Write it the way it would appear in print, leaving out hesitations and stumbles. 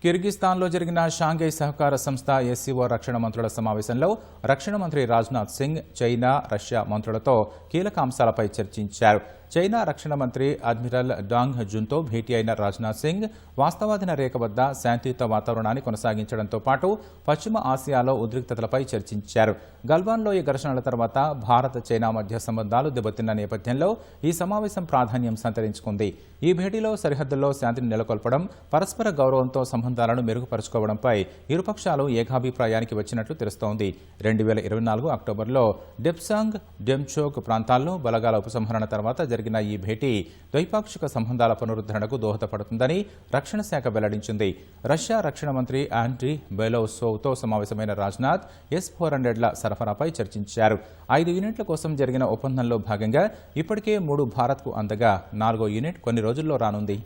కిర్గిస్తాన్లో జరిగిన షాంఘై సహకార సంస్థ ఎస్సీఓ రక్షణ మంత్రుల సమావేశంలో రక్షణ మంత్రి రాజ్నాథ్ సింగ్, చైనా, రష్యా మంత్రులతో కీలక అంశాలపై చర్చించారు. చైనా రక్షణ మంత్రి అడ్మిరల్ డాంగ్ జున్తో భేటీ అయిన రాజ్నాథ్ సింగ్ వాస్తవాధీన రేఖ వద్ద శాంతియుత వాతావరణాన్ని కొనసాగించడంతో పాటు పశ్చిమ ఆసియాలో ఉద్రిక్తతలపై చర్చించారు. గల్వాన్ లోయ ఘర్షణల తర్వాత భారత్, చైనా మధ్య సంబంధాలు దెబ్బతిన్న నేపథ్యంలో ఈ సమావేశం ప్రాధాన్యం సంతరించుకుంది. ఈ భేటీలో సరిహద్దుల్లో శాంతిని నెలకొల్పడం, పరస్పర గౌరవంతో సంబంధాలను మెరుగుపరుచుకోవడంపై ఇరుపక్షాలు ఏకాభిప్రాయానికి వచ్చినట్లు తెలుస్తోంది. 2024 అక్టోబర్లో డెప్సాంగ్, డెమ్చోక్ ప్రాంతాల్లో బలగాల ఉపసంహరణ తర్వాత జరిగిన ఈ భేటీ ద్వైపాక్షిక సంబంధాల పునరుద్ధరణకు దోహదపడుతుందని రక్షణ శాఖ వెల్లడించింది. రష్యా రక్షణ మంత్రి ఆండ్రీ బెలోసోవ్తో సమావేశమైన రాజ్నాథ్ S-400ల సరఫరాపై చర్చించారు. 5 యూనిట్ల కోసం జరిగిన ఒప్పందంలో భాగంగా ఇప్పటికే 3 భారత్కు అందగా 4వ యూనిట్ కొన్ని రోజుల్లో రానుంది.